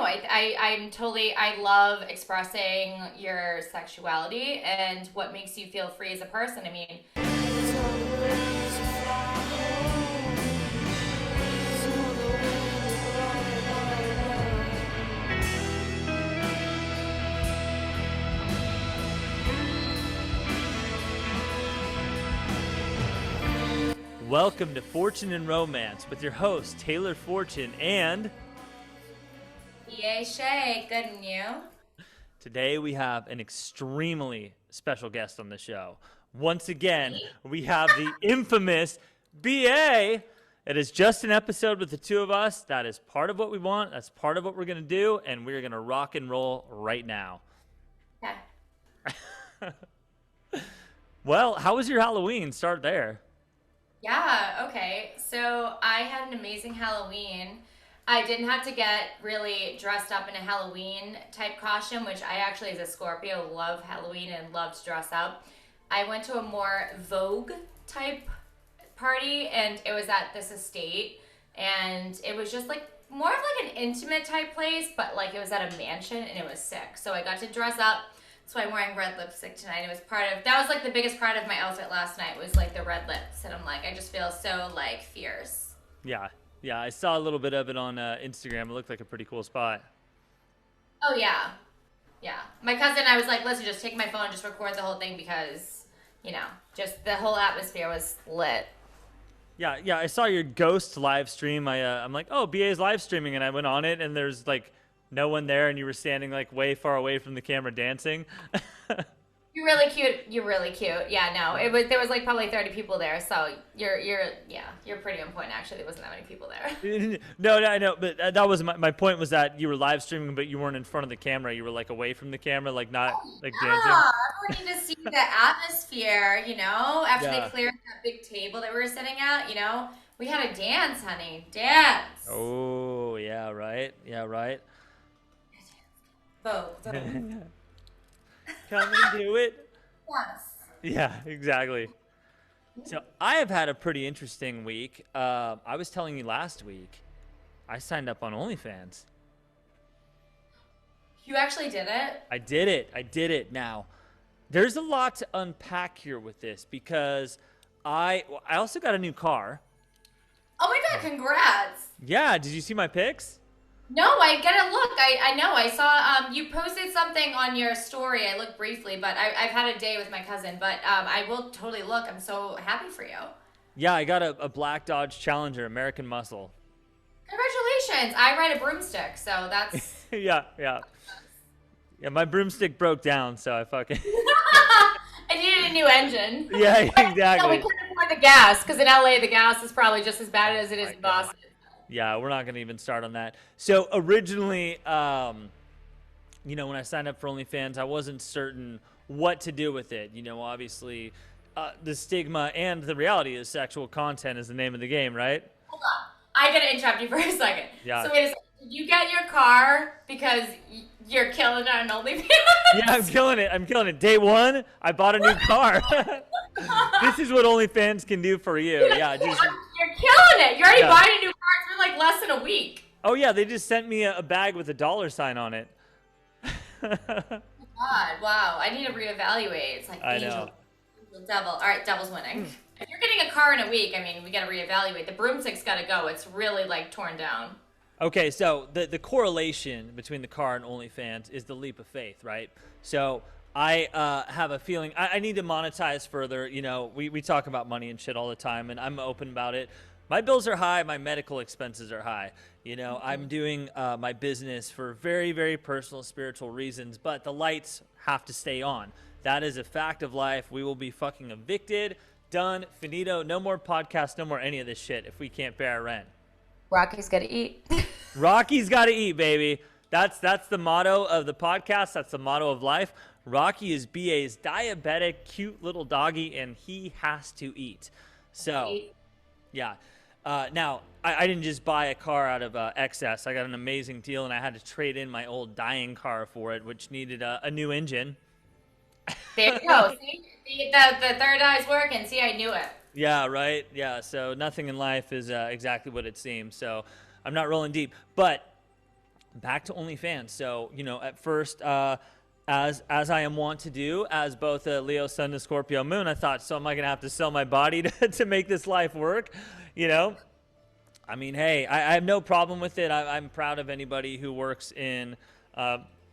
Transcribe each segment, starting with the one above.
I love expressing your sexuality and what makes you feel free as a person. I mean, Welcome to Fortune and Romance with your host, Taylor Fortune, and yay, Shay, good and you? today we have an extremely special guest on the show. Once again, we have the infamous BA. It is just an episode with the two of us. That is part of what we want. That's part of what we're going to do, and we're going to rock and roll right now. Okay. Well, how was your Halloween? Start there. Yeah, okay. So I had an amazing Halloween. I didn't have to get really dressed up in a Halloween type costume, which I actually, as a Scorpio, love Halloween and love to dress up. I went to a more Vogue type party, and it was at this estate, and it was just like more of like an intimate type place, but like it was at a mansion, and it was sick. So I got to dress up. So I'm wearing red lipstick tonight. It was that was like the biggest part of my outfit last night was like the red lips. And I'm like, I just feel so like fierce. Yeah, I saw a little bit of it on Instagram. It looked like a pretty cool spot. Oh, yeah. Yeah. My cousin, I was like, listen, just take my phone, just record the whole thing because, you know, just the whole atmosphere was lit. Yeah, I saw your ghost live stream. I'm like, oh, BA's live streaming, and I went on it, and there's like no one there, and you were standing like way far away from the camera dancing. You're really cute. You're really cute. Yeah, no, there was like probably 30 people there, so you're pretty on point. Actually, there wasn't that many people there. No, I know, but that was my point was that you were live streaming, but you weren't in front of the camera. You were like away from the camera, like not like dancing. Yeah, everyone need to see the atmosphere, you know, after they cleared that big table that we were sitting at, you know. We had a dance, honey. Dance. Oh, yeah, right. Both. Come and do it. Yes. Yeah, exactly. So I have had a pretty interesting week. I was telling you last week, I signed up on OnlyFans. You actually did it? I did it. Now, there's a lot to unpack here with this because I also got a new car. Oh my God, congrats. Yeah, did you see my pics? No, I gotta look. I know. I saw you posted something on your story. I looked briefly, but I've had a day with my cousin. But I will totally look. I'm so happy for you. Yeah, I got a black Dodge Challenger, American muscle. Congratulations. I ride a broomstick, so that's... Yeah, my broomstick broke down, so I fucking... I needed a new engine. Yeah, exactly. No, we couldn't afford the gas, because in LA, the gas is probably just as bad as it is in Boston. Yeah, we're not going to even start on that. So originally, when I signed up for OnlyFans, I wasn't certain what to do with it. You know, obviously, the stigma and the reality is sexual content is the name of the game, right? Hold on. I got to interrupt you for a second. Yeah. So wait a second. Did you get your car because you're killing it on OnlyFans? Yeah, I'm killing it. Day one, I bought a new car. This is what OnlyFans can do for you. Yeah, you're killing it. You're already buying a new car for like less than a week. Oh yeah, they just sent me a bag with a $sign on it. God, wow. I need to reevaluate. It's like angel, devil. All right, devil's winning. If you're getting a car in a week, I mean, we got to reevaluate. The broomstick's got to go. It's really like torn down. Okay, so the correlation between the car and OnlyFans is the leap of faith, right? So I have a feeling I need to monetize further. You know, we talk about money and shit all the time, and I'm open about it. My bills are high. My medical expenses are high. You know, I'm doing my business for very, very personal, spiritual reasons, but the lights have to stay on. That is a fact of life. We will be fucking evicted, done, finito, no more podcasts, no more any of this shit if we can't pay our rent. Rocky's got to eat. Rocky's got to eat, baby. That's the motto of the podcast. That's the motto of life. Rocky is BA's diabetic, cute little doggy, and he has to eat. So, yeah. Now, I didn't just buy a car out of excess. I got an amazing deal, and I had to trade in my old dying car for it, which needed a new engine. There you go. See, the third eye's working. See, I knew it. Yeah, right? Yeah, so nothing in life is exactly what it seems. So I'm not rolling deep. But back to OnlyFans. So, at first, as I am wont to do, as both a Leo Sun and Scorpio Moon, I thought, so am I gonna have to sell my body to make this life work? You know, I mean, hey, I have no problem with it. I'm proud of anybody who works in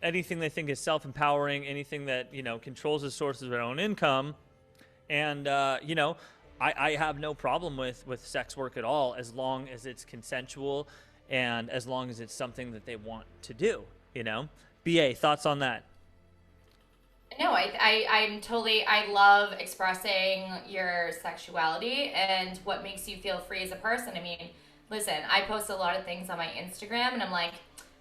anything they think is self-empowering, anything that controls the sources of their own income, and I have no problem with sex work at all, as long as it's consensual and as long as it's something that they want to do. BA, thoughts on that? No, I love expressing your sexuality and what makes you feel free as a person. I mean, listen, I post a lot of things on my Instagram, and I'm like,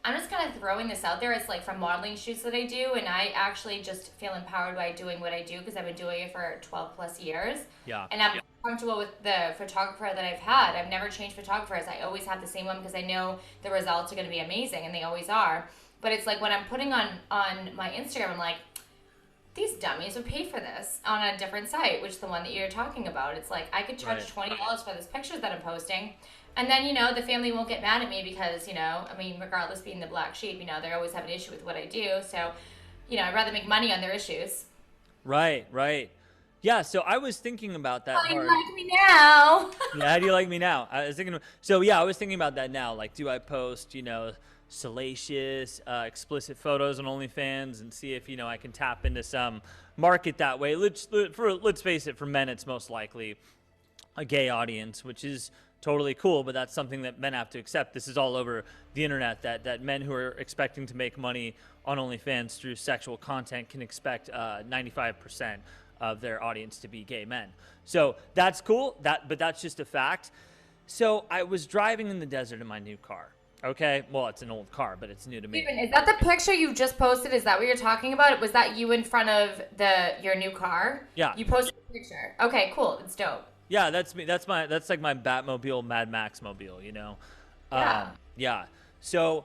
I'm just kind of throwing this out there. It's like from modeling shoots that I do, and I actually just feel empowered by doing what I do because I've been doing it for 12 plus years. Yeah. And I'm comfortable with the photographer that I've had. I've never changed photographers. I always have the same one because I know the results are going to be amazing, and they always are. But it's like when I'm putting on my Instagram, I'm like, these dummies would pay for this on a different site, which is the one that you're talking about. It's like, I could charge $20 for this pictures that I'm posting. And then, the family won't get mad at me because, I mean, regardless being the black sheep, they always have an issue with what I do. So, I'd rather make money on their issues. Right. Yeah, so I was thinking about that. How do you like me now? Yeah, how do you like me now? I was thinking about that now. Like, do I post, salacious, explicit photos on OnlyFans and see if, I can tap into some market that way? Let's face it, for men, it's most likely a gay audience, which is totally cool, but that's something that men have to accept. This is all over the internet, that men who are expecting to make money on OnlyFans through sexual content can expect 95% of their audience to be gay men. So that's cool, but that's just a fact. So I was driving in the desert in my new car. Okay, well, it's an old car, but it's new to me. Steven, is that the picture you just posted? Is that what you're talking about? Was that you in front of your new car? Yeah. You posted a picture. Okay, cool. It's dope. Yeah, that's me. That's like my Batmobile, Mad Max mobile, Yeah. Yeah. So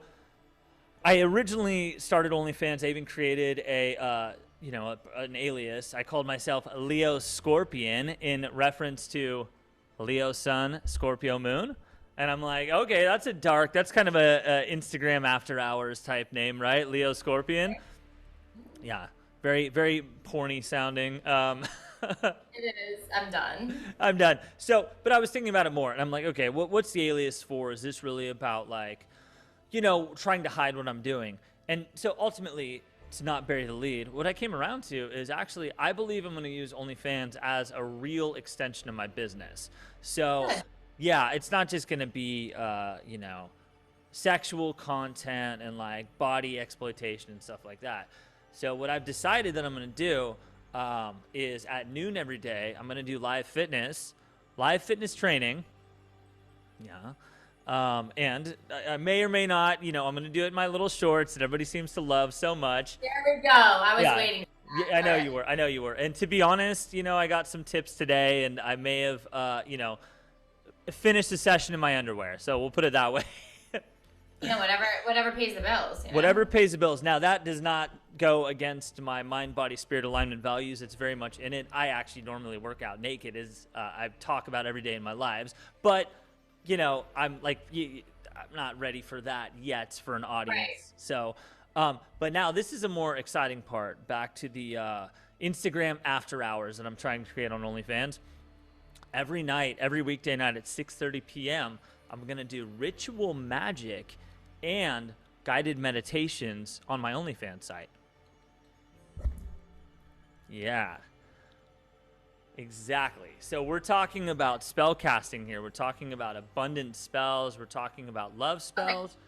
I originally started OnlyFans. I even created an alias. I called myself Leo Scorpion in reference to Leo Sun, Scorpio Moon. And I'm like, okay, that's kind of a Instagram after hours type name, right? Leo Scorpion. Yeah. Very, very porny sounding. It is. I'm done. So, but I was thinking about it more, and I'm like, okay, what's the alias for? Is this really about trying to hide what I'm doing? And so ultimately, to not bury the lead, what I came around to is actually, I believe I'm going to use OnlyFans as a real extension of my business. So, yeah, it's not just going to be, sexual content and like body exploitation and stuff like that. So what I've decided that I'm going to do is at noon every day, I'm going to do live fitness training. Yeah. And I may or may not, I'm going to do it in my little shorts that everybody seems to love so much. There we go. I was waiting. Yeah, I know you were. And to be honest, I got some tips today, and I may have, finished the session in my underwear. So we'll put it that way. Whatever pays the bills. Whatever pays the bills. Now, that does not go against my mind, body, spirit alignment values. It's very much in it. I actually normally work out naked, as I talk about every day in my lives. But, I'm not ready for that yet for an audience. Right. So, but now this is a more exciting part. Back to the Instagram after hours that I'm trying to create on OnlyFans. Every night, every weekday night at 6:30 p.m., I'm going to do ritual magic and guided meditations on my OnlyFans site. Yeah. Exactly. So we're talking about spell casting here. We're talking about abundant spells. We're talking about love spells. Okay.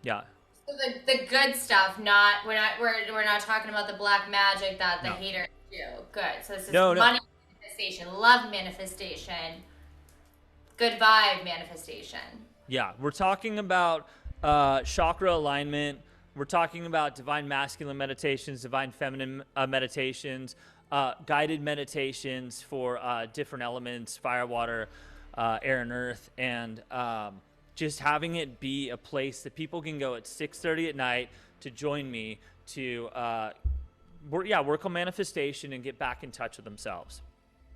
Yeah. So the good stuff, we're not talking about the black magic that the haters do. Good. So this is money manifestation, love manifestation, good vibe manifestation. Yeah, we're talking about chakra alignment. We're talking about divine masculine meditations, divine feminine meditations, guided meditations for different elements, fire, water, air, and earth, and just having it be a place that people can go at 6:30 at night to join me to work on manifestation and get back in touch with themselves.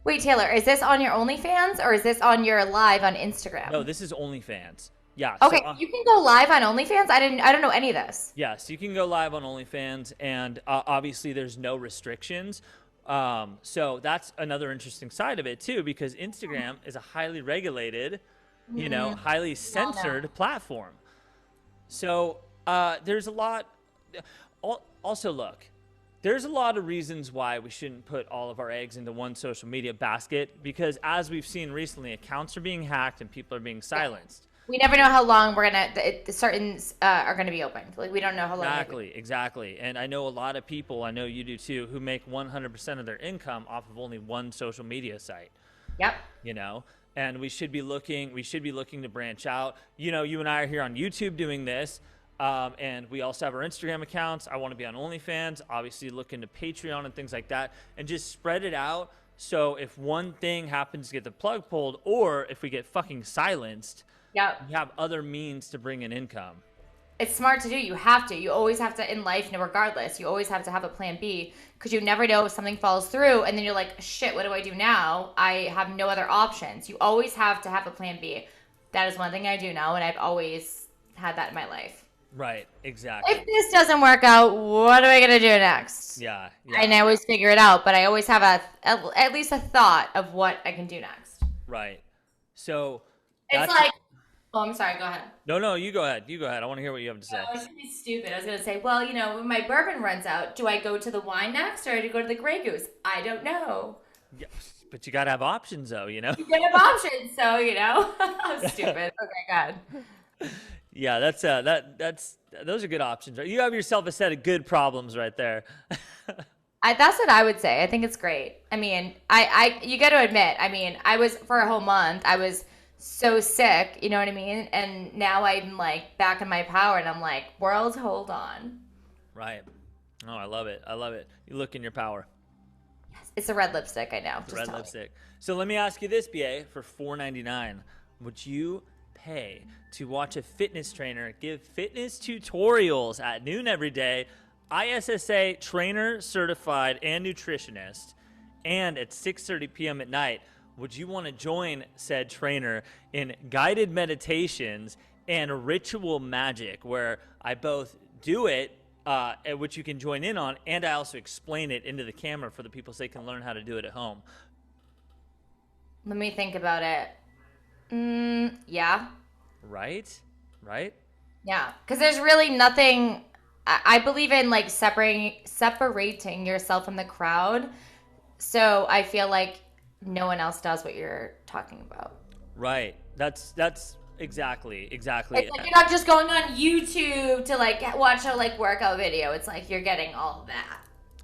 Wait, Taylor, is this on your OnlyFans or is this on your live on Instagram? No, this is OnlyFans. Yeah. Okay, you can go live on OnlyFans. I don't know any of this. Yes, you can go live on OnlyFans, and obviously there's no restrictions. So that's another interesting side of it too, because Instagram is a highly regulated, highly Hell no. censored platform. So there's a lot. Also, look, there's a lot of reasons why we shouldn't put all of our eggs into one social media basket, because as we've seen recently, accounts are being hacked and people are being silenced. We never know how long certain are gonna be open. Like we don't know how long. Exactly. And I know a lot of people, I know you do too, who make 100% of their income off of only one social media site. Yep. And we should be looking to branch out. You and I are here on YouTube doing this. And we also have our Instagram accounts. I want to be on OnlyFans, obviously look into Patreon and things like that, and just spread it out. So if one thing happens to get the plug pulled, or if we get fucking silenced, Yep. you have other means to bring in income. It's smart to do. You have to. You always have to in life, regardless. You always have to have a plan B, because you never know if something falls through and then you're like, shit, what do I do now? I have no other options. You always have to have a plan B. That is one thing I do now, and I've always had that in my life. Right, exactly. If this doesn't work out, what am I going to do next? Yeah. And I always figure it out, but I always have at least a thought of what I can do next. Right. So it's like, oh, I'm sorry, go ahead. No, you go ahead. I want to hear what you have to say. I was going to be stupid. I was going to say, well, when my bourbon runs out, do I go to the wine next, or do I go to the Grey Goose? I don't know. Yeah, but you got to have options, though, You gotta have options, so, I'm stupid. Okay, God. Yeah, that's those are good options. You have yourself a set of good problems right there. That's what I would say. I think it's great. I mean, you got to admit, I was for a whole month, I was so sick, you know what I mean? And now I'm like back in my power, and I'm like, world, hold on. Right. Oh, I love it. You look in your power. Yes, it's a red lipstick, I know. Red lipstick. So let me ask you this, BA, for $4.99, would you pay to watch a fitness trainer give fitness tutorials at noon every day, ISSA trainer certified and nutritionist, and at 6:30 p.m. at night? Would you want to join said trainer in guided meditations and ritual magic, where I both do it, which you can join in on, and I also explain it into the camera for the people so they can learn how to do it at home? Let me think about it. Yeah. Right? Yeah, because there's really nothing. I believe in like separating yourself from the crowd. So I feel like no one else does what you're talking about. Right. That's exactly. It's like you're not just going on YouTube to like watch a workout video. It's like you're getting all of that.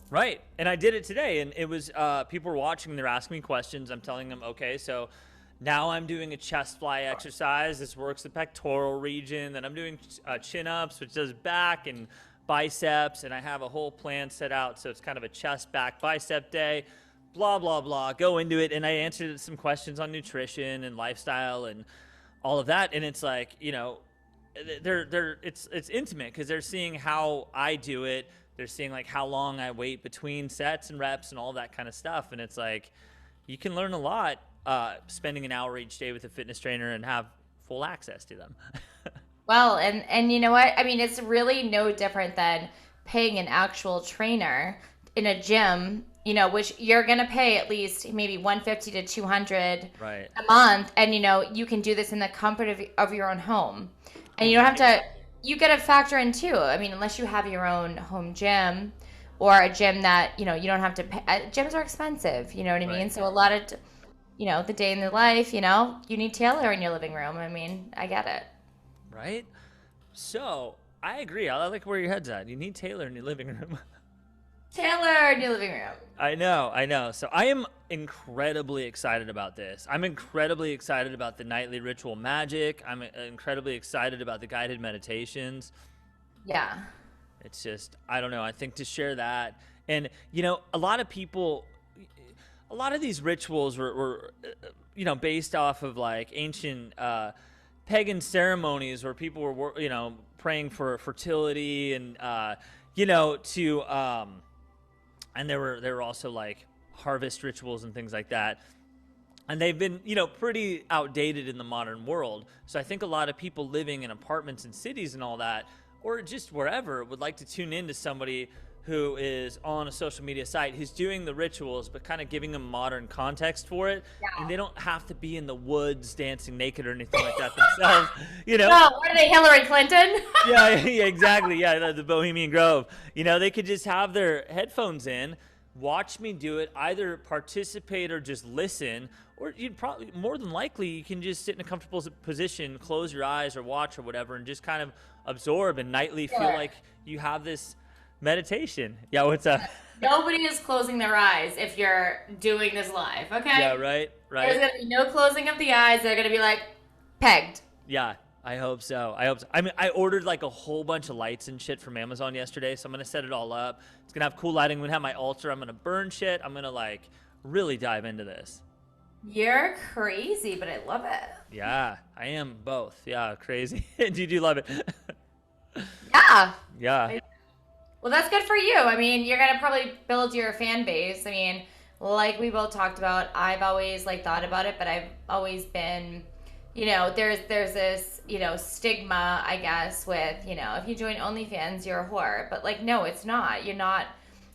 Right. And I did it today, and it was people were watching. They're asking me questions. I'm telling them, okay, so now I'm doing a chest fly exercise. This works the pectoral region. Then I'm doing chin-ups, which does back and biceps. And I have a whole plan set out. So it's kind of a chest, back, bicep day, blah, blah, blah. Go into it. And I answered some questions on nutrition and lifestyle and all of that. And it's like, it's intimate, because they're seeing how I do it. They're seeing like how long I wait between sets and reps and all that kind of stuff. And it's like, you can learn a lot spending an hour each day with a fitness trainer and have full access to them. Well, and you know what? It's really no different than paying an actual trainer in a gym, which you're going to pay at least maybe $150 to $200 right. a month. And, you can do this in the comfort of your own home. And you don't have to, you got to factor in too. Unless you have your own home gym or a gym that, you don't have to pay. Gyms are expensive, you know what I mean? Right. So a lot of, the day in the life, you need Taylor in your living room. I get it. Right? So, I agree. I like where your head's at. You need Taylor in your living room. Taylor in your living room. I know. So, I am incredibly excited about this. I'm incredibly excited about the nightly ritual magic. I'm incredibly excited about the guided meditations. Yeah. It's just, I don't know. I think to share that. And, a lot of people, a lot of these rituals were based off of like ancient pagan ceremonies where people were, praying for fertility and, and there were also like harvest rituals and things like that. and they've been, pretty outdated in the modern world. So I think a lot of people living in apartments and cities and all that, or just wherever, would like to tune in to somebody who is on a social media site who's doing the rituals but kind of giving them modern context for it, and they don't have to be in the woods dancing naked or anything like that themselves. No, what are they, Hillary Clinton? Yeah, exactly. Yeah, the Bohemian Grove. They could just have their headphones in, watch me do it, either participate or just listen, or you'd probably, more than likely, you can just sit in a comfortable position, close your eyes or watch or whatever, and just kind of absorb and nightly feel like you have this meditation. Yeah, what's up? Nobody is closing their eyes if you're doing this live, okay? Yeah, right. There's going to be no closing of the eyes. They're going to be like pegged. Yeah, I hope so. I mean, I ordered like a whole bunch of lights and shit from Amazon yesterday, so I'm going to set it all up. It's going to have cool lighting. I'm going to have my altar. I'm going to burn shit. I'm going to like really dive into this. You're crazy, but I love it. Yeah, I am both. Yeah, crazy. Did you love it? Yeah. Yeah. Well, that's good for you. I mean, you're gonna probably build your fan base. I mean, like we both talked about, I've always like thought about it, but I've always been, there's this, stigma, I guess, with, if you join OnlyFans, you're a whore. But like, no, it's not. You're not.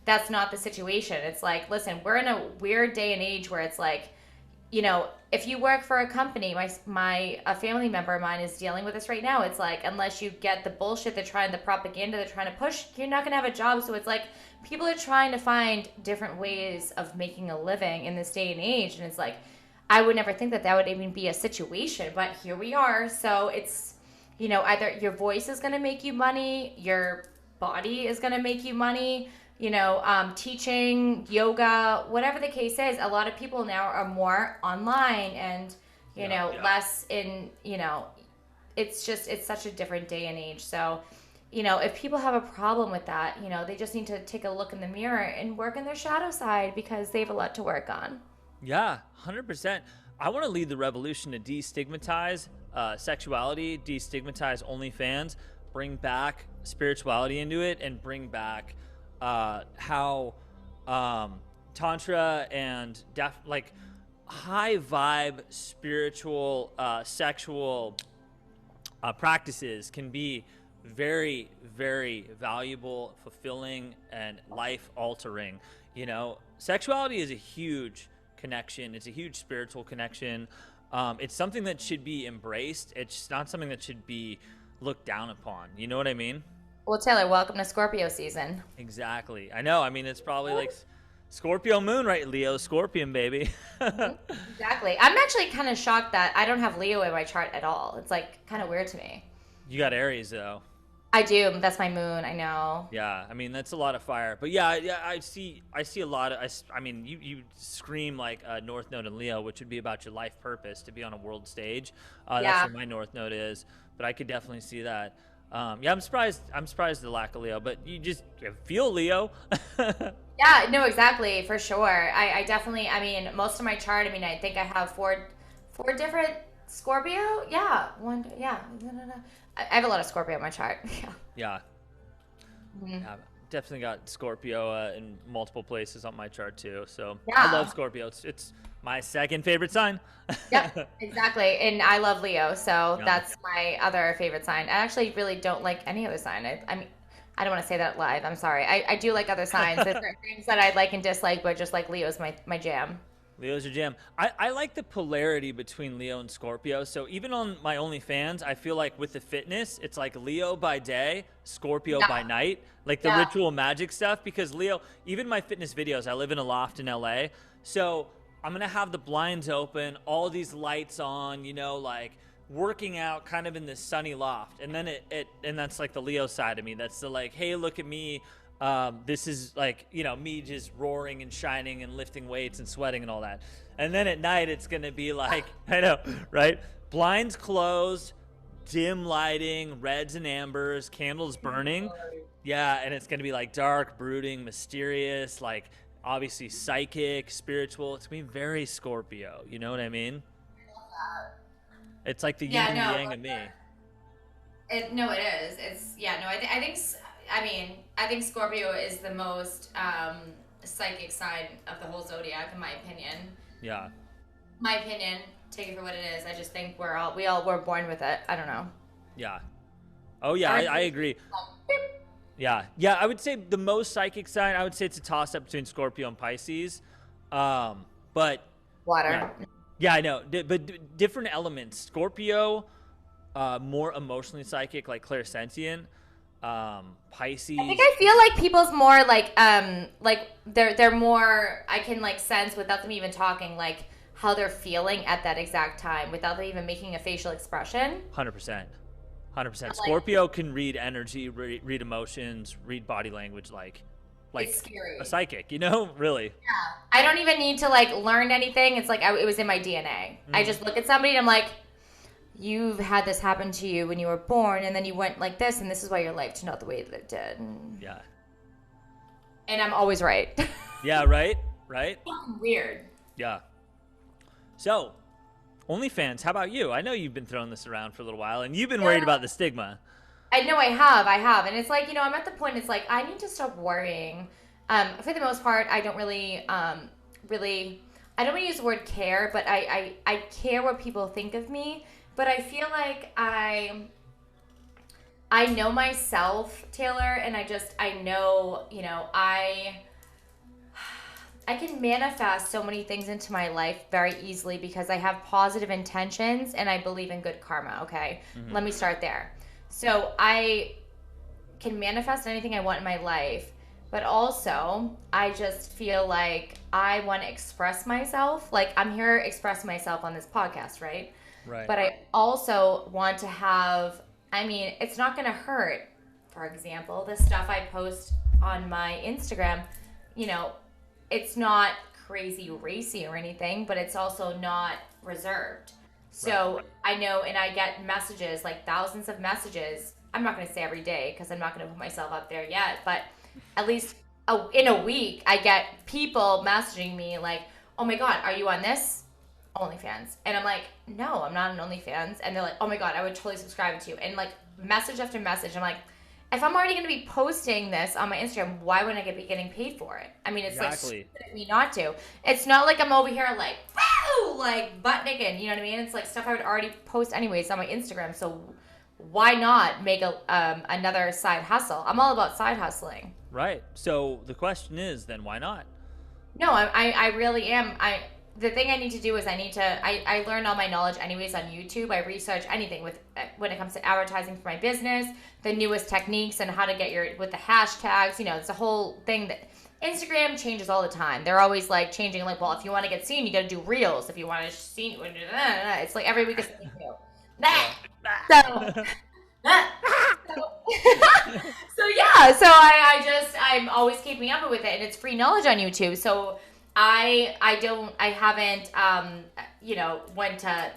That's not the situation. It's like, listen, we're in a weird day and age where it's like, if you work for a company, a family member of mine is dealing with this right now. It's like, unless you get the bullshit the propaganda they're trying to push, you're not going to have a job. So it's like, people are trying to find different ways of making a living in this day and age. And it's like, I would never think that would even be a situation, but here we are. So it's, either your voice is going to make you money, your body is going to make you money, teaching, yoga, whatever the case is. A lot of people now are more online and, less in, it's such a different day and age. So, if people have a problem with that, they just need to take a look in the mirror and work on their shadow side because they have a lot to work on. Yeah, 100%. I want to lead the revolution to destigmatize sexuality, destigmatize OnlyFans, bring back spirituality into it, and bring back how tantra and high vibe spiritual sexual practices can be very, very valuable, fulfilling, and life altering. Sexuality is a huge connection. It's a huge spiritual connection. It's something that should be embraced. It's not something that should be looked down upon. You know what I mean? Well, Taylor, welcome to Scorpio season. Exactly. I know. I mean, it's probably like Scorpio moon, right? Leo, Scorpion, baby. Exactly. I'm actually kind of shocked that I don't have Leo in my chart at all. It's like kind of weird to me. You got Aries, though. I do. That's my moon. I know. Yeah. I mean, that's a lot of fire. But yeah, I see a lot of, I mean, you scream like a North Node in Leo, which would be about your life purpose to be on a world stage. That's where my North Node is. But I could definitely see that. Yeah, I'm surprised the lack of Leo, but you just feel Leo. Yeah, no, exactly, for sure. I definitely, I mean, most of my chart, I mean, I think I have four different Scorpio. Yeah, I have a lot of Scorpio in my chart. Yeah. Yeah, definitely got Scorpio in multiple places on my chart too. So I love Scorpio. It's my second favorite sign. Yep, exactly. And I love Leo, so that's my other favorite sign. I actually really don't like any other sign. I mean, I don't want to say that live. I'm sorry. I do like other signs. There's certain things that I like and dislike, but just like Leo's my jam. Leo's your jam. I like the polarity between Leo and Scorpio. So even on my OnlyFans, I feel like with the fitness, it's like Leo by day, Scorpio by night. Like the ritual magic stuff. Because Leo, even my fitness videos, I live in a loft in LA. So I'm going to have the blinds open, all these lights on, like working out kind of in this sunny loft. And then and that's like the Leo side of me. That's the like, hey, look at me. This is like, me just roaring and shining and lifting weights and sweating and all that. And then at night, it's going to be like, I know, right? Blinds closed, dim lighting, reds and ambers, candles burning. Yeah. And it's going to be like dark, brooding, mysterious, like obviously psychic, spiritual. It's going to be very Scorpio. You know what I mean? It's like the yin and yang of me. No, it is. It's, I think Scorpio is the most psychic sign of the whole zodiac, in my opinion. Yeah. My opinion. Take it for what it is. I just think we're born with it. I don't know. Yeah. Oh yeah, I agree. Yeah, yeah. I would say the most psychic sign. I would say it's a toss up between Scorpio and Pisces. But yeah, Water. yeah, I know. Different elements. Scorpio, more emotionally psychic, like clairsentient. I think Pisces. I feel like people's more like they're more I can like sense without them even talking like how they're feeling at that exact time without them even making a facial expression. 100%. 100%. Like Scorpio can read energy, read emotions, read body language like it's scary. a psychic, you know? Really. I don't even need to like learn anything. It's like it was in my DNA. I just look at somebody and I'm like, you've had this happen to you when you were born, and then you went like this, and this is why your life turned out the way that it did. Yeah. And I'm always right. Yeah, right? Right? Weird. Yeah. So, OnlyFans, how about you? I know you've been throwing this around for a little while, and you've been worried about the stigma. I know I have. And it's like, I'm at the point, it's like, I need to stop worrying. For the most part, I don't really, I don't want to use the word care, but I care what people think of me. But I feel like I know myself, Taylor, and I know, I can manifest so many things into my life very easily because I have positive intentions and I believe in good karma, okay? Mm-hmm. Let me start there. So I can manifest anything I want in my life, but also I just feel like I want to express myself. Like I'm here expressing myself on this podcast, right? Right. But I also want to have, it's not going to hurt. For example, the stuff I post on my Instagram, it's not crazy racy or anything, but it's also not reserved. So right. I know, and I get messages, like thousands of messages. I'm not going to say every day because I'm not going to put myself up there yet, but at least in a week, I get people messaging me like, oh my God, are you on this? OnlyFans. And I'm like, no, I'm not on OnlyFans. And they're like, oh my God, I would totally subscribe to you. And like message after message, I'm like, if I'm already going to be posting this on my Instagram, why wouldn't I be getting paid for it? I mean, it's exactly. Like stupid of me not to. It's not like I'm over here like, woo, like butt naked. You know what I mean? It's like stuff I would already post anyways on my Instagram. So why not make another side hustle? I'm all about side hustling. Right. So the question is then why not? No, I really am. The thing I need to do is I learned all my knowledge anyways on YouTube. I research anything when it comes to advertising for my business, the newest techniques and how to get with the hashtags. It's a whole thing that Instagram changes all the time. They're always like changing, like, well, if you want to get seen, you got to do reels. If you want to see, it's like every week is something new. So I'm always keeping up with it, and it's free knowledge on YouTube. So I haven't went to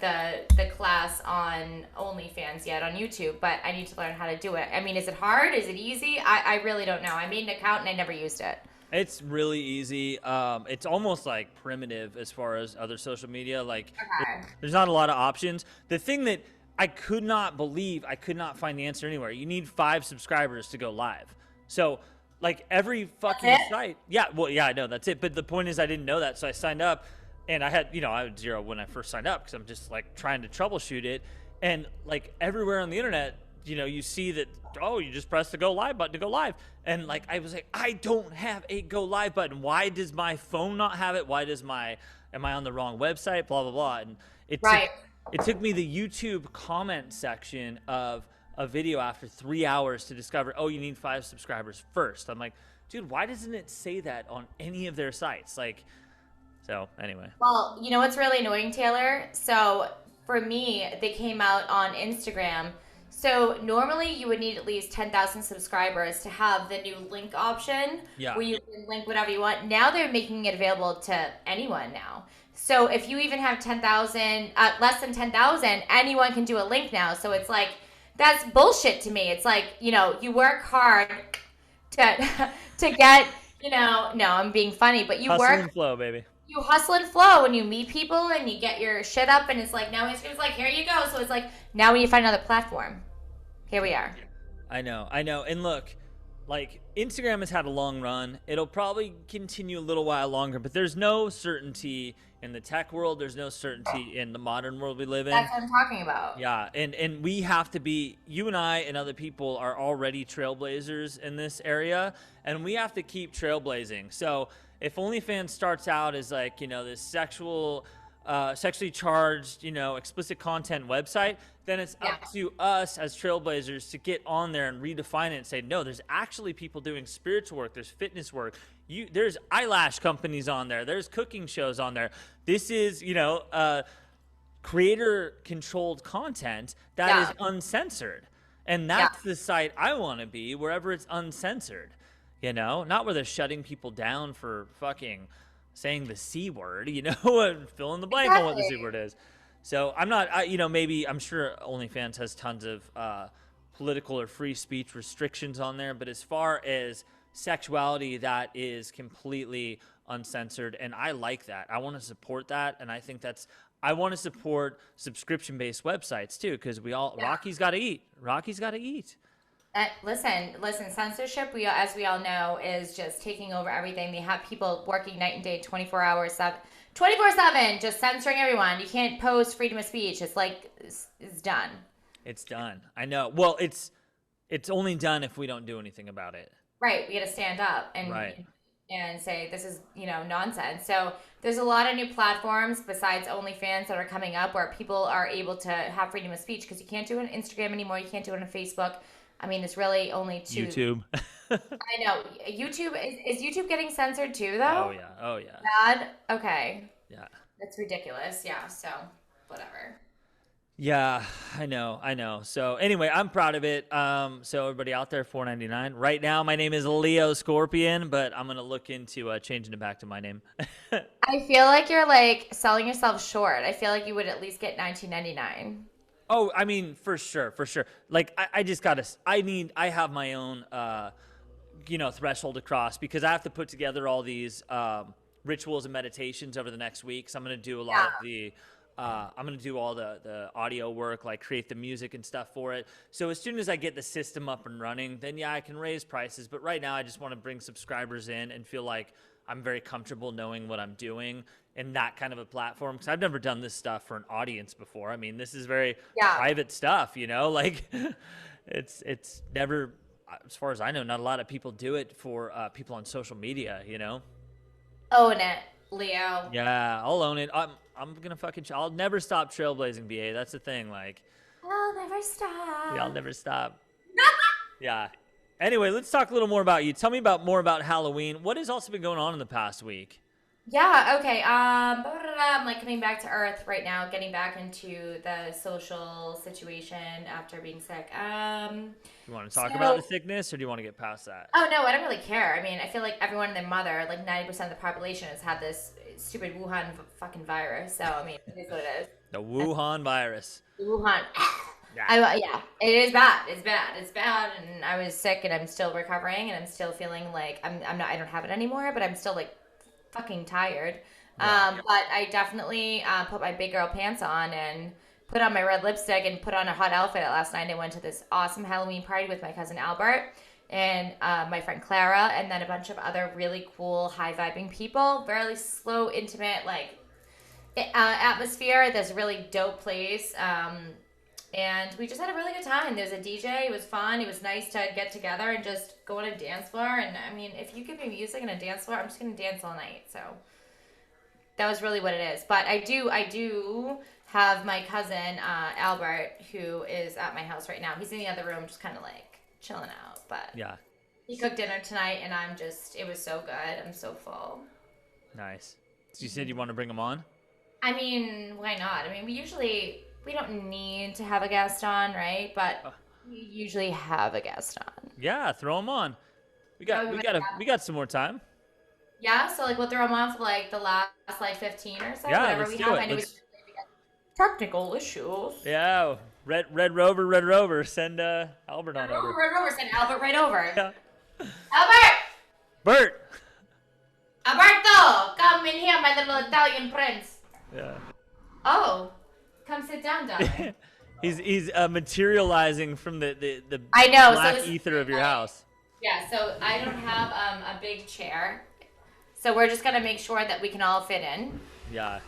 the class on OnlyFans yet on YouTube, but I need to learn how to do it. I mean, is it hard? Is it easy? I really don't know. I made an account and I never used it. It's really easy. It's almost like primitive as far as other social media. Like there's not a lot of options. The thing that I could not believe, I could not find the answer anywhere. You need 5 subscribers to go live. So like every fucking site. Yeah, well, yeah, I know that's it. But the point is I didn't know that. So I signed up and I had 0 when I first signed up because I'm just like trying to troubleshoot it. And like everywhere on the internet, you see that, oh, you just press the go live button to go live. And like, I was like, I don't have a go live button. Why does my phone not have it? Am I on the wrong website? Blah, blah, blah. And it took me the YouTube comment section of a video after 3 hours to discover, oh, you need 5 subscribers first. I'm like, dude, why doesn't it say that on any of their sites? Like, so anyway. Well, you know what's really annoying, Taylor? So for me, they came out on Instagram. So normally you would need at least 10,000 subscribers to have the new link option where you can link whatever you want. Now they're making it available to anyone now. So if you even have 10,000, less than 10,000, anyone can do a link now. So it's like, that's bullshit to me. It's like, you work hard to get, no, I'm being funny, but you hustle work. And flow, baby. You hustle and flow and you meet people and you get your shit up and it's like, now it's like, here you go. So it's like, now we need to find another platform. Here we are. I know. And look, like Instagram has had a long run. It'll probably continue a little while longer, but there's no certainty in the tech world. There's no certainty in the modern world we live in. That's what I'm talking about. Yeah, and we have to be, you and I and other people are already trailblazers in this area, and we have to keep trailblazing. So if OnlyFans starts out as like, this sexually charged, explicit content website, then it's up to us as trailblazers to get on there and redefine it and say, no, there's actually people doing spiritual work, there's fitness work, there's eyelash companies on there, there's cooking shows on there. This is, creator controlled content that is uncensored. And that's the site I want to be, wherever it's uncensored, not where they're shutting people down for fucking saying the C word, and fill in the blank on what the C word is. So I'm not, maybe I'm sure OnlyFans has tons of political or free speech restrictions on there, but as far as sexuality, that is completely uncensored, and I like that. I want to support that, and I think I want to support subscription-based websites too, because Rocky's got to eat. Rocky's got to eat. Listen, censorship, as we all know, is just taking over everything. They have people working night and day, 24 hours, 24/7, just censoring everyone. You can't post freedom of speech. It's like, it's done. It's done. I know. Well, it's only done if we don't do anything about it. Right. We got to stand up and say, this is, nonsense. So there's a lot of new platforms besides OnlyFans that are coming up where people are able to have freedom of speech, because you can't do it on Instagram anymore. You can't do it on Facebook. I mean, it's really only two. YouTube. I know. YouTube, is YouTube getting censored too, though? Oh, yeah. Bad? Okay. Yeah. That's ridiculous. Yeah, so whatever. Yeah, I know. So anyway, I'm proud of it. So everybody out there, $4.99. Right now, my name is Leo Scorpion, but I'm going to look into changing it back to my name. I feel like you're, selling yourself short. I feel like you would at least get $19.99. Oh, I mean, for sure. Like, I just gotta, I have my own, threshold to cross, because I have to put together all these rituals and meditations over the next week. So I'm gonna do a lot of the, I'm gonna do all the audio work, like create the music and stuff for it. So as soon as I get the system up and running, then I can raise prices. But right now, I just want to bring subscribers in and feel like I'm very comfortable knowing what I'm doing in that kind of a platform, because I've never done this stuff for an audience before. I mean, this is very private stuff, like it's never, as far as I know, not a lot of people do it for people on social media, Own it, Leo. Yeah, I'll own it. I'm gonna I'll never stop trailblazing, BA. That's the thing. Like, I'll never stop. Yeah, I'll never stop. Yeah. Anyway, let's talk a little more about you. Tell me more about Halloween. What has also been going on in the past week? Yeah, okay. I'm coming back to Earth right now, getting back into the social situation after being sick. You want to talk about the sickness, or do you want to get past that? Oh, no, I don't really care. I mean, I feel like everyone and their mother, 90% of the population has had this stupid Wuhan fucking virus. So, I mean, it is what it is. The Wuhan virus. Wuhan. Yeah, it is bad. It's bad. And I was sick, and I'm still recovering, and I'm still feeling like I don't have it anymore, but I'm still fucking tired. Yeah. But I definitely put my big girl pants on and put on my red lipstick and put on a hot outfit last night. I went to this awesome Halloween party with my cousin Albert and my friend Clara, and then a bunch of other really cool, high-vibing people. Very slow, intimate, atmosphere at this really dope place. And we just had a really good time. There was a DJ. It was fun. It was nice to get together and just go on a dance floor. And I mean, if you give me music and a dance floor, I'm just going to dance all night. So that was really what it is. But I do have my cousin, Albert, who is at my house right now. He's in the other room just kind of chilling out. But yeah, he cooked dinner tonight, and it was so good. I'm so full. Nice. So you said you want to bring him on? I mean, why not? I mean, we don't need to have a guest on, right? But we usually have a guest on. Yeah, throw him on. We got some more time. Yeah, so we'll throw him on for the last 15 or so. Yeah, whatever let's we do have. it. I know we technical issues. Yeah, Red Rover, send Albert on over. Red Rover, send Albert right over. Yeah. Albert! Bert! Alberto, come in here, my little Italian prince. Yeah. Oh. Come sit down, darling. he's materializing from the I know, black so ether of your house. Yeah, so I don't have a big chair. So we're just gonna make sure that we can all fit in. Yeah.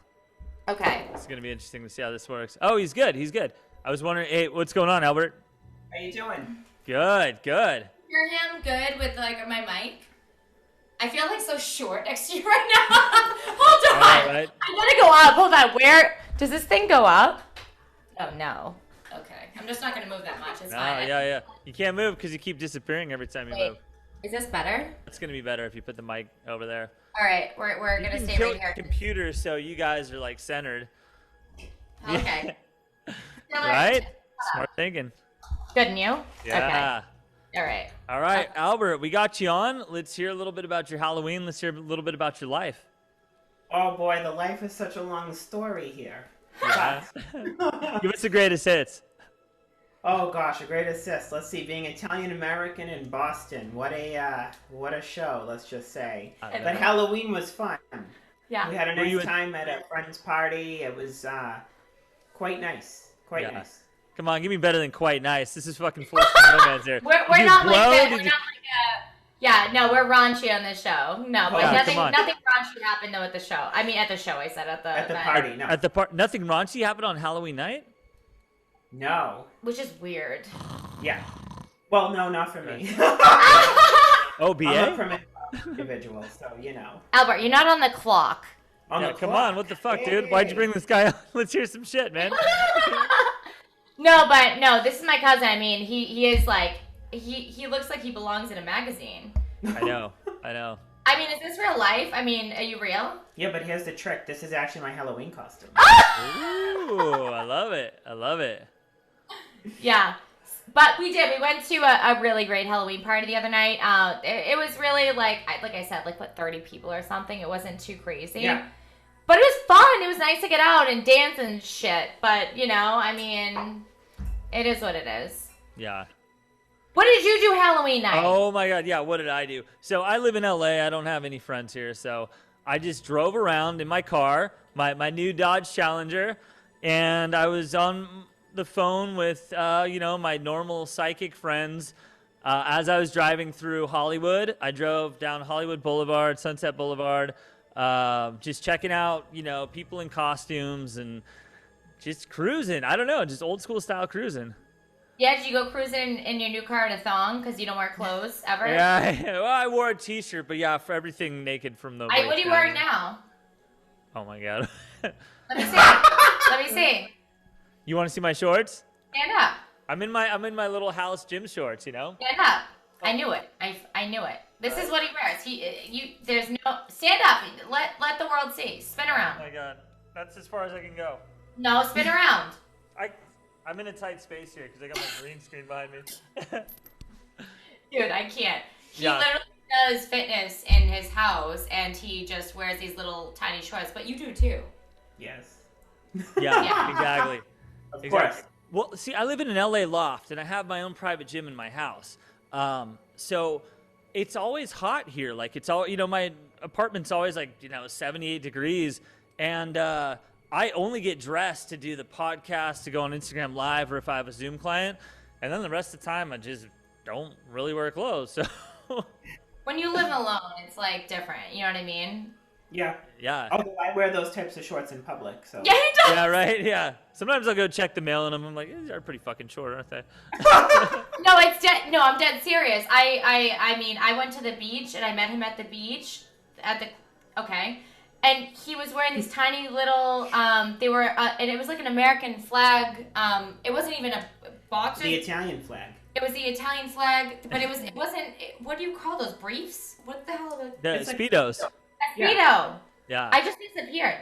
Okay. It's gonna be interesting to see how this works. Oh, he's good. He's good. I was wondering, hey, what's going on, Albert? How you doing? Good, good. Hear him good with like my mic. I feel like so short next to you right now. Hold on. Right. I gotta go up. Hold on. Where does this thing go up? Oh no. Okay. I'm just not gonna move that much. It's No, fine. yeah. You can't move because you keep disappearing every time you Wait. move. Is this better? It's gonna be better if you put the mic over there. All right. We're You gonna can stay kill right here. the computer so you guys are like centered. Okay. Right? Smart thinking. Good, and you? Yeah. Okay. All right. All right, Albert, we got you on. Let's hear a little bit about your Halloween. Let's hear a little bit about your life. Oh boy, the life is such a long story here. Yeah. Give us the greatest hits. Oh gosh, a great assist. Let's see, being Italian American in Boston, what a show. Let's just say. I But know. Halloween was fun. Yeah. We had a Were you nice in- time at a friend's party. It was quite nice. Quite Yeah. nice. Come on, give me better than quite nice. This is fucking forced romance here. We're Did you not blow? like that. Did We're you- not like a. Yeah, no, we're raunchy on this show. No, but Yeah, nothing come on. raunchy happened though at the show. I mean, at the show. I said at the At the event. party, no. At the nothing raunchy happened on Halloween night? No. Which is weird. Yeah. Well, no, not for me. Oh, I'm a BA? primitive individual, so you know. Albert, you're not on the clock. On Yeah, the come clock. on, what the fuck, dude? Why'd you bring this guy on? Let's hear some shit, man. No, but no, this is my cousin. I mean, he is like he looks like he belongs in a magazine. I know. I mean, is this real life? I mean, are you real? Yeah, but here's the trick. This is actually my Halloween costume. Ooh, I love it. Yeah. But we did. We went to a really great Halloween party the other night. It was really like I said, like what 30 people or something. It wasn't too crazy. Yeah. But it was fun. It was nice to get out and dance and shit. But you know, I mean, it is what it is. Yeah. What did you do Halloween night? Oh my god, yeah, what did I do? So I live in LA, I don't have any friends here, so I just drove around in my car, my new Dodge Challenger, and I was on the phone with my normal psychic friends. As I was driving through Hollywood, I drove down Hollywood Boulevard, Sunset Boulevard, just checking out, people in costumes and just cruising. I don't know, just old school style cruising. Yeah, did you go cruising in your new car in a thong because you don't wear clothes ever? Yeah, well, I wore a t-shirt, but yeah, for everything naked from the waist What are you down. wearing now? Oh my god. Let me see. Let me see. You want to see my shorts? Stand up. I'm in my little house gym shorts, Stand up. I knew it. I knew it. This is what he wears. There's no stand up. Let the world see. Spin around. Oh my god. That's as far as I can go. No, spin around. I'm in a tight space here because I got my green screen behind me. Dude, I can't. He Yeah. literally does fitness in his house and he just wears these little tiny shorts. But you do too. Yes. Yeah, Yeah. exactly. Of Exactly. course. Well, see, I live in an LA loft and I have my own private gym in my house. So it's always hot here. Like it's all, my apartment's always like, 78 degrees. And I only get dressed to do the podcast, to go on Instagram Live, or if I have a Zoom client. And then the rest of the time, I just don't really wear clothes. So When you live alone, it's like different. You know what I mean? Yeah. yeah. Although I wear those types of shorts in public, so. Yeah, he does. Yeah, right? Yeah. Sometimes I'll go check the mail and I'm like, these are pretty fucking short, aren't they? No, it's dead. No, I'm dead serious. I mean, I went to the beach and I met him at the beach okay. And he was wearing these tiny little, they were, and it was like an American flag. It wasn't even a boxer. The Italian flag. It was the Italian flag, but it wasn't, what do you call those, briefs? What the hell are those? The It's like- Speedos. A Speedo. Yeah. I just disappeared.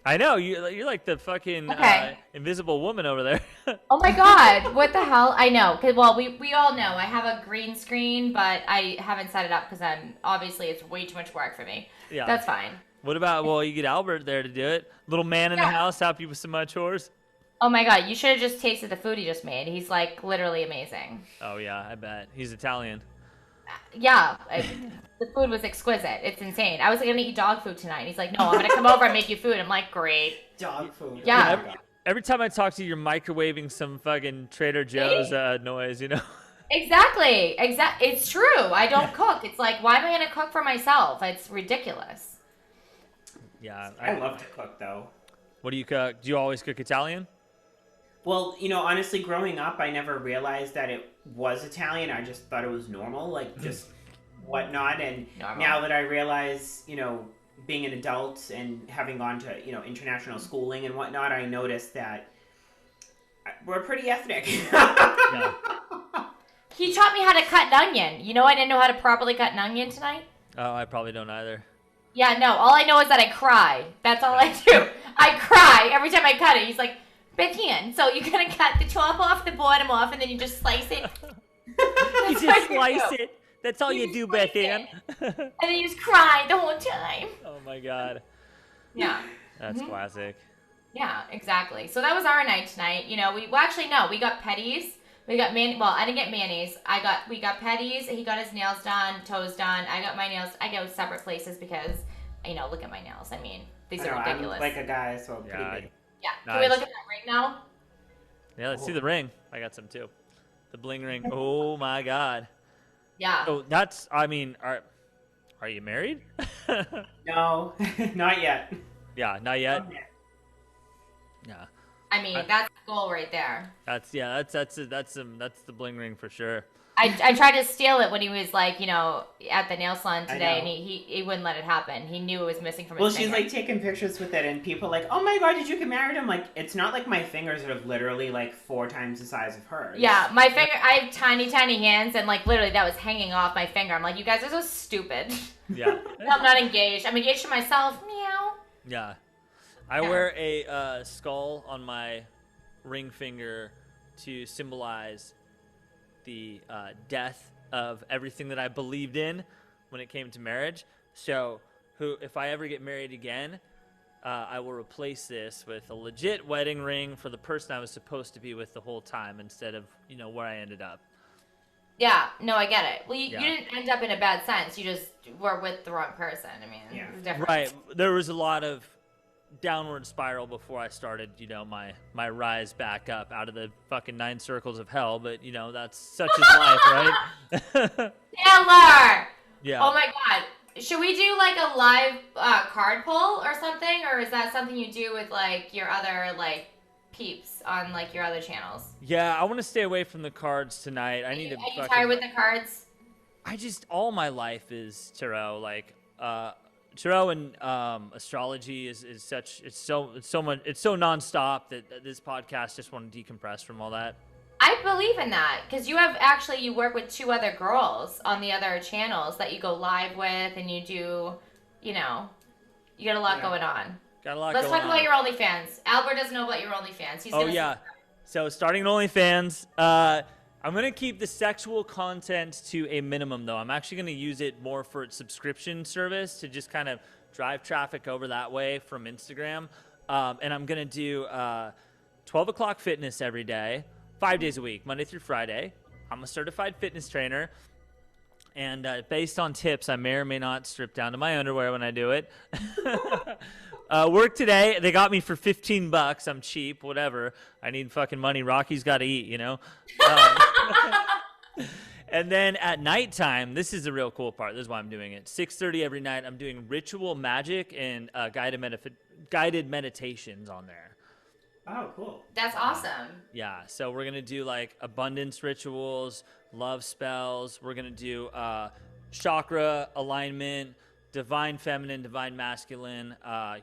I know. You're like the fucking Okay. invisible woman over there. Oh my god, what the hell? I know. Well, we all know. I have a green screen, but I haven't set it up because obviously it's way too much work for me. Yeah. That's fine. What about, you get Albert there to do it. Little man in the Yeah. house, help you with some chores. Oh my god, you should have just tasted the food he just made. He's like literally amazing. Oh, yeah, I bet. He's Italian. Yeah, the food was exquisite. It's insane. I was gonna eat dog food tonight. He's like, no, I'm gonna come over and make you food. I'm like, great. Dog food. Yeah. Every time I talk to you, you're microwaving some fucking Trader Joe's noise, Exactly. It's true. I don't cook. It's like, why am I gonna cook for myself? It's ridiculous. Yeah. I love to cook though. What do you cook? Do you always cook Italian? Well, honestly, growing up, I never realized that it was Italian. I just thought it was normal, like just whatnot. And Normal. now that I realize, being an adult and having gone to, international schooling and whatnot, I noticed that we're pretty ethnic. Yeah. He taught me how to cut an onion. You know, I didn't know how to properly cut an onion tonight. Oh, I probably don't either. Yeah, no. All I know is that I cry. That's all I do. I cry every time I cut it. He's like, Bethan, so you're gonna cut the top off, the bottom off, and then you just slice it. You just slice it. That's all you do, slice Bethan. And then you just cry the whole time. Oh my god. Yeah. That's classic. Yeah, exactly. So that was our night tonight. We got petties. We got I didn't get mayonnaise. We got petties. He got his nails done, toes done. I got my nails. I go separate places because, look at my nails. I mean, these are ridiculous. I'm like a guy, so pretty big. Yeah. Nice. Can we look at that ring now? Yeah, let's see the ring. I got some too. The bling ring. Oh my god. Yeah. Oh, that's. I mean, are you married? No, not yet. Yeah, not yet. Yeah. I mean, that's the goal right there. That's the bling ring for sure. I tried to steal it when he was like, at the nail salon today, know. and he wouldn't let it happen. He knew it was missing from his Well, finger. she's like taking pictures with it, and people are like, "Oh my god, did you get married?" I'm like, "It's not like my fingers are literally like 4 times the size of hers." Yeah, my finger. I have tiny, tiny hands, and like literally that was hanging off my finger. I'm like, you guys are so stupid. Yeah. I'm not engaged. I'm engaged to myself. Meow. Yeah. I wear a skull on my ring finger to symbolize the death of everything that I believed in when it came to marriage. So, if I ever get married again, I will replace this with a legit wedding ring for the person I was supposed to be with the whole time instead of, where I ended up. Yeah, no, I get it. Well, you Yeah. didn't end up in a bad sense. You just were with the wrong person. I mean, it's different. Right. There was a lot of downward spiral before I started, my rise back up out of the fucking 9 circles of hell. But, that's such is life, right? Taylor! Yeah. Oh my god. Should we do like a live card pull or something? Or is that something you do with like your other like peeps on like your other channels? Yeah, I want to stay away from the cards tonight. I need to. Are you tired with the cards? All my life is tarot. Like, tarot and astrology is such. It's so much. It's so nonstop that this podcast just want to decompress from all that. I believe in that because you work with 2 other girls on the other channels that you go live with, and you do, you got a lot going on. Got a lot. Let's going talk on. about your OnlyFans. Albert doesn't know about your OnlyFans. He's gonna So starting an OnlyFans. I'm gonna keep the sexual content to a minimum, though. I'm actually gonna use it more for its subscription service to just kind of drive traffic over that way from Instagram. And I'm gonna do 12 o'clock fitness every day, 5 days a week, Monday through Friday. I'm a certified fitness trainer. And based on tips, I may or may not strip down to my underwear when I do it. Work today. They got me for $15. I'm cheap, whatever. I need fucking money. Rocky's got to eat, And then at nighttime, this is the real cool part. This is why I'm doing it. 6:30 every night, I'm doing ritual magic and guided meditations on there. Oh, cool. That's awesome. Yeah, so we're going to do like abundance rituals, love spells. We're going to do chakra alignment, divine feminine, divine masculine,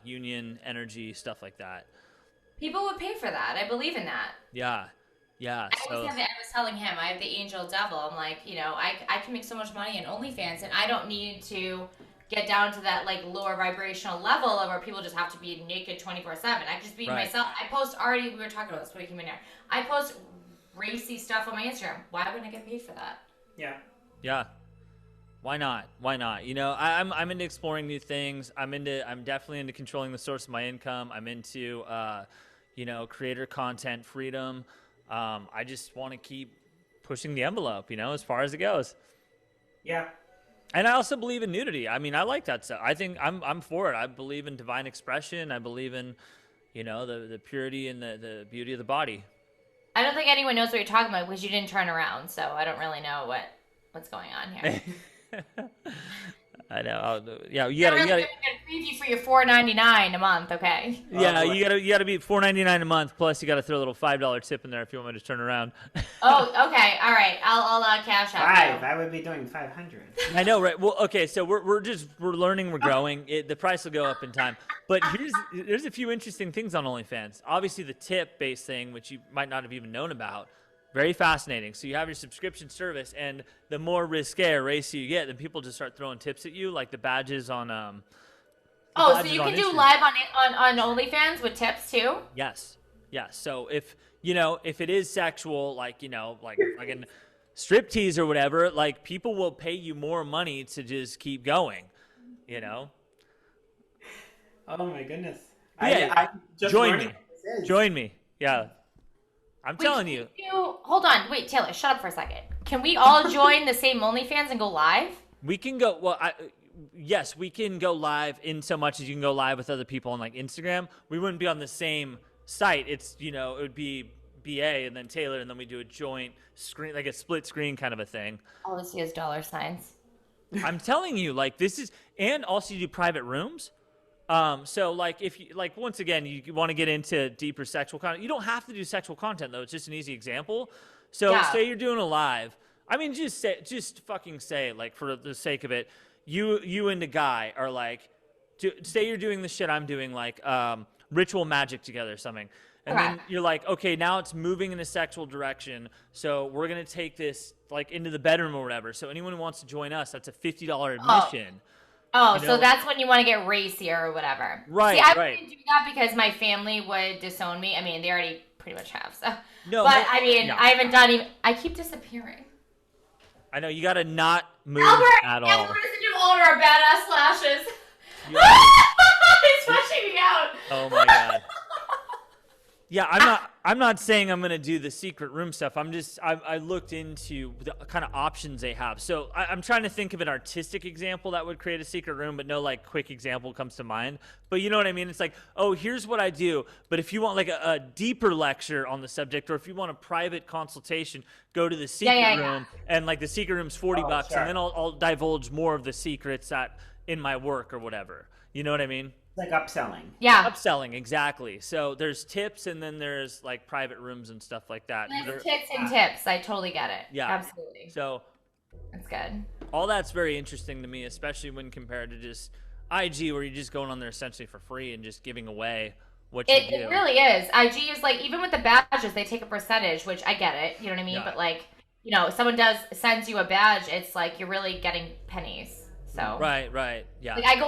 union energy, stuff like that. People would pay for that. I believe in that. Yeah. I was telling him, I have the angel devil. I'm like, I can make so much money in OnlyFans, and I don't need to get down to that like lower vibrational level where people just have to be naked 24/7. I can just be myself. I post we were talking about this before you came in here. I post racy stuff on my Instagram. Why wouldn't I get paid for that? Yeah. Why not? I'm into exploring new things. I'm definitely into controlling the source of my income. I'm into creator content freedom. I just want to keep pushing the envelope, as far as it goes. Yeah. And I also believe in nudity. I mean, I like that stuff. I think I'm for it. I believe in divine expression. I believe in, the purity and the beauty of the body. I don't think anyone knows what you're talking about because you didn't turn around, so I don't really know what's going on here. I know. Yeah, You're really giving a preview for your $4.99 a month, okay? Yeah, you gotta be $4.99 a month. Plus, you gotta throw a little $5 tip in there if you want me to turn around. Oh, okay, all right. I'll cash out. Five. I would be doing 500. I know, right? Well, okay, so we're learning, we're growing. The price will go up in time. But there's a few interesting things on OnlyFans. Obviously, the tip-based thing, which you might not have even known about, very fascinating. So you have your subscription service, and the more risque or racy you get, then people just start throwing tips at you, like the badges on. So you can do live on OnlyFans with tips too? Yes. So if it is sexual, like like a striptease or whatever, like people will pay you more money to just keep going. Oh my goodness! Yeah, I just join me. Join me. Yeah. I'm telling you. Hold on. Wait, Taylor, shut up for a second. Can we all join the same OnlyFans and go live? We can go. Well, yes, we can go live in so much as you can go live with other people on like Instagram. We wouldn't be on the same site. It's it would be BA and then Taylor, and then we do a joint screen, like a split screen kind of a thing. All I see is dollar signs. I'm telling you, like this is, and also you do private rooms. So like if you like, once again, you want to get into deeper sexual content, you don't have to do sexual content though. It's just an easy example. So say you're doing a live. I mean, just fucking say it, like for the sake of it, you and a guy are like, say you're doing the shit I'm doing, like ritual magic together or something. And then you're like, okay, now it's moving in a sexual direction. So we're going to take this like into the bedroom or whatever. So anyone who wants to join us, that's a $50 admission. So that's when you want to get racier or whatever. Right, See, I wouldn't do that because my family would disown me. I mean, they already pretty much have. So. I haven't done even. I keep disappearing. I know, you got to not move at all. Albert doesn't do all our badass lashes. He's rushing me out. Oh my God. Yeah, I'm not saying I'm gonna do the secret room stuff. I looked into the kind of options they have. So I'm trying to think of an artistic example that would create a secret room, but no like quick example comes to mind. But you know what I mean? It's like, oh, here's what I do. But if you want like a deeper lecture on the subject, or if you want a private consultation, go to the secret room, and like the secret room's $40, and then I'll divulge more of the secrets that in my work or whatever. You know what I mean? Like upselling. Yeah. Upselling, exactly. So there's tips, and then there's like private rooms and stuff like that. There's tips and tips. I totally get it. Yeah. Absolutely. So that's good. All that's very interesting to me, especially when compared to just IG, where you're just going on there essentially for free and just giving away what you do. It really is. IG is like, even with the badges, they take a percentage, which I get it. You know what I mean? Yeah. But like, if someone sends you a badge, it's like you're really getting pennies. So right, yeah. Like I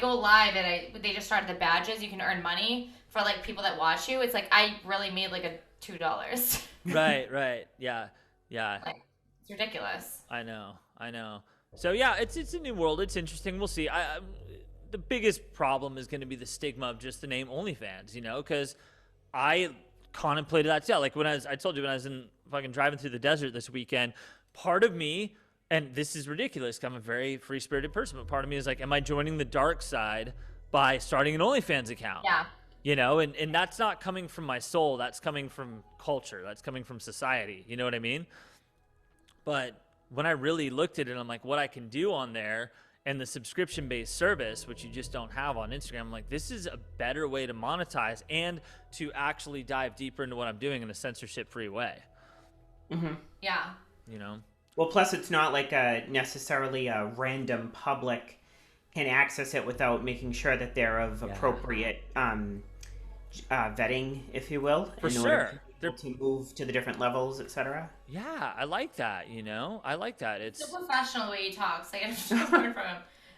go live and they just started the badges. You can earn money for like people that watch you. It's like I really made like $2. Right, yeah. Like it's ridiculous. I know. So yeah, it's a new world. It's interesting. We'll see. The biggest problem is going to be the stigma of just the name OnlyFans. Because I contemplated that too. Like I told you when I was in fucking driving through the desert this weekend, part of me. And this is ridiculous because I'm a very free-spirited person, but part of me is like, am I joining the dark side by starting an OnlyFans account? Yeah. And that's not coming from my soul. That's coming from culture. That's coming from society. You know what I mean? But when I really looked at it, I'm like, what I can do on there and the subscription-based service, which you just don't have on Instagram, I'm like, this is a better way to monetize and to actually dive deeper into what I'm doing in a censorship-free way. Mm-hmm. Yeah. Well, plus it's not like necessarily a random public can access it without making sure that they're of appropriate vetting, if you will, for in order to move to the different levels, etc. Yeah, I like that. I like that. It's the professional way he talks. Like I'm just learning from him.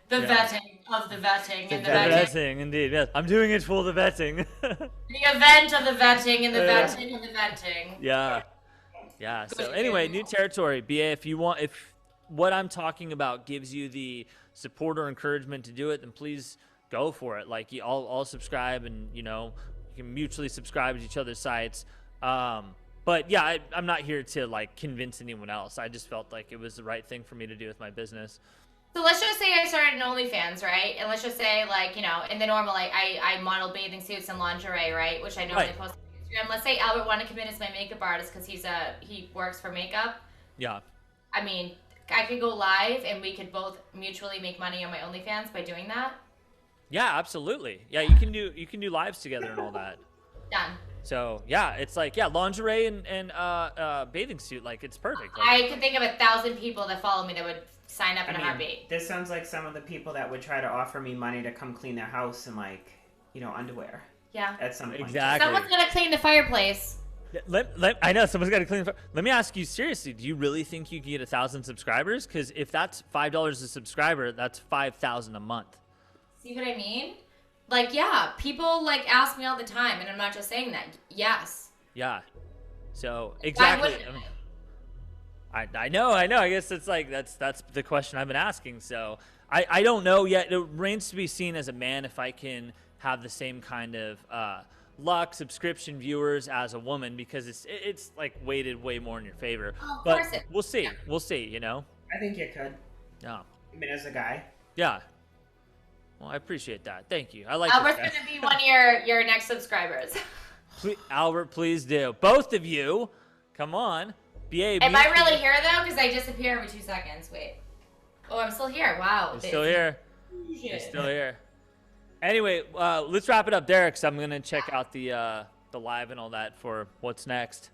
The vetting of the vetting and the vetting. Vetting, indeed. Yes, I'm doing it for the vetting. The event of the vetting and the vetting and the vetting. Yeah. So anyway, new territory. BA, if what I'm talking about gives you the support or encouragement to do it, then please go for it. Like I'll subscribe, and you can mutually subscribe to each other's sites. But yeah, I'm not here to like convince anyone else. I just felt like it was the right thing for me to do with my business. So let's just say I started an OnlyFans, right? And let's just say like, in the normal, I model bathing suits and lingerie, right? Which I normally post on Instagram. Let's say Albert wanted to come in as my makeup artist because he works for makeup. Yeah. I mean, I could go live and we could both mutually make money on my OnlyFans by doing that. Yeah, absolutely. Yeah, you can do lives together and all that. Done. So yeah, it's like lingerie and bathing suit, like it's perfect. Like, I could think of 1,000 people that follow me that would sign up in a heartbeat. This sounds like some of the people that would try to offer me money to come clean their house in underwear. Yeah. At some point. Exactly. Someone's gonna clean the fireplace. I know someone's got to clean. Let me ask you seriously: do you really think you can get 1,000 subscribers? Because if that's $5 a subscriber, that's 5,000 a month. See what I mean? Like, yeah, people like ask me all the time, and I'm not just saying that. Yes. Yeah. So exactly. I know. I guess it's like that's the question I've been asking. So I don't know yet. It remains to be seen as a man if I can have the same kind of luck, subscription viewers as a woman, because it's like weighted way more in your favor. Oh, but we'll see. Yeah. We'll see. You know. I think you could. Yeah. I mean, as a guy. Yeah. Well, I appreciate that. Thank you. I like Albert's going to be one of your next subscribers. Albert, please do. Both of you. Come on. Am I really here, though? Because I disappear every 2 seconds. Wait. Oh, I'm still here. Wow. You're still here. You're still here. Anyway, let's wrap it up, Derek, because I'm going to check out the live and all that for what's next.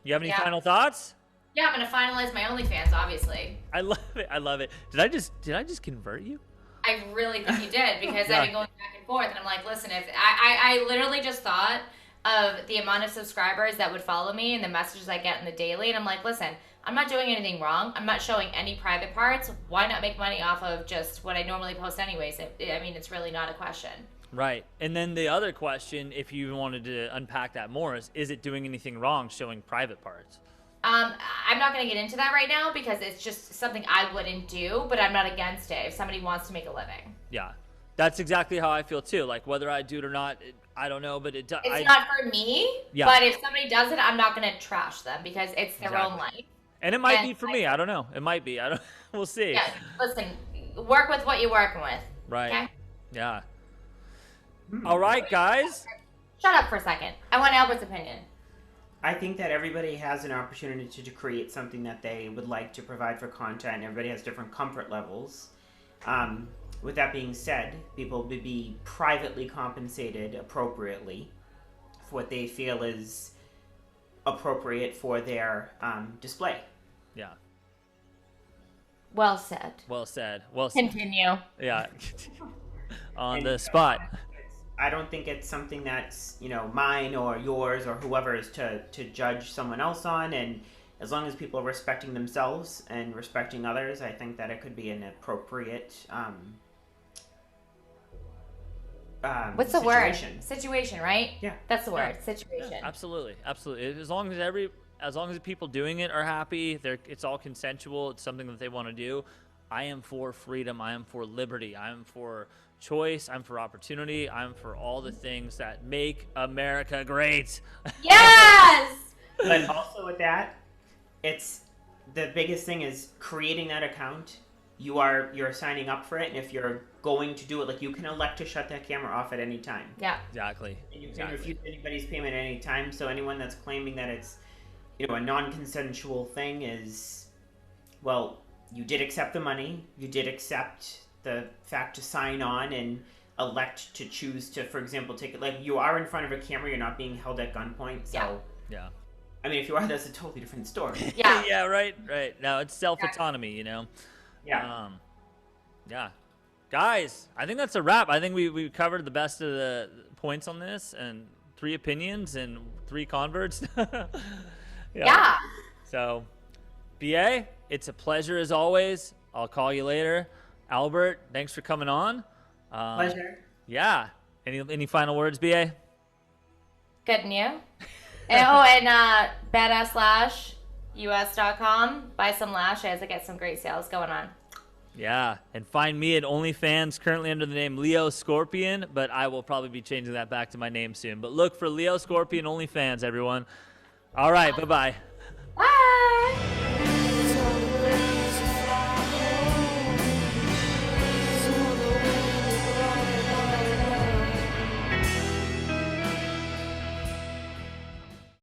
You have any final thoughts? Yeah, I'm going to finalize my OnlyFans, obviously. I love it. I love it. Did I just convert you? I really think you did, because I've been going back and forth, and I'm like, listen, if I literally just thought of the amount of subscribers that would follow me and the messages I get in the daily, and I'm like, listen, I'm not doing anything wrong. I'm not showing any private parts. Why not make money off of just what I normally post anyways? I mean, it's really not a question. Right. And then the other question, if you wanted to unpack that more, is it doing anything wrong showing private parts? I'm not going to get into that right now because it's just something I wouldn't do, but I'm not against it if somebody wants to make a living. Yeah. That's exactly how I feel too. Like whether I do it or not, I don't know, but it's not for me. Yeah. But if somebody does it, I'm not going to trash them because it's their own life. And it might be for me. I don't know. It might be. We'll see. Yeah. Listen, work with what you're working with. Right. Okay? Yeah. All right, guys. Shut up for a second. I want Albert's opinion. I think that everybody has an opportunity to create something that they would like to provide for content. Everybody has different comfort levels. With that being said, people would be privately compensated appropriately for what they feel is appropriate for their display. Yeah. Well said. Well said. Well said. Continue. Yeah. On the spot. I don't think it's something that's, mine or yours or whoever's to judge someone else on. And as long as people are respecting themselves and respecting others, I think that it could be an appropriate what's the word? Situation, right? Yeah. That's the word. Situation. Yeah, absolutely. Absolutely. As long as the people doing it are happy, it's all consensual, it's something that they want to do. I am for freedom. I am for liberty. I am for choice. I'm for opportunity. I'm for all the things that make America great. Yes! But also with that, it's the biggest thing is creating that account. You're signing up for it, and if you're going to do it, like you can elect to shut that camera off at any time. Yeah. Exactly. And you can refuse anybody's payment at any time. So anyone that's claiming that it's a non-consensual thing is, well, you did accept the money. You did accept the fact to sign on and elect to choose to, for example, take it. Like you are in front of a camera. You're not being held at gunpoint. So yeah. I mean, if you are, that's a totally different story. Yeah. Yeah. Right. Now it's self-autonomy. Yeah. Yeah. Guys, I think that's a wrap. I think we covered the best of the points on this, and 3 opinions and 3 converts. Yeah. So, BA, it's a pleasure as always. I'll call you later. Albert, thanks for coming on. Pleasure. Yeah. Any final words, BA? Good and you? and badass-us.com. Buy some lashes. I get some great sales going on. Yeah, and find me at OnlyFans, currently under the name Leo Scorpion, but I will probably be changing that back to my name soon. But look for Leo Scorpion OnlyFans, everyone. All right, bye-bye. Bye.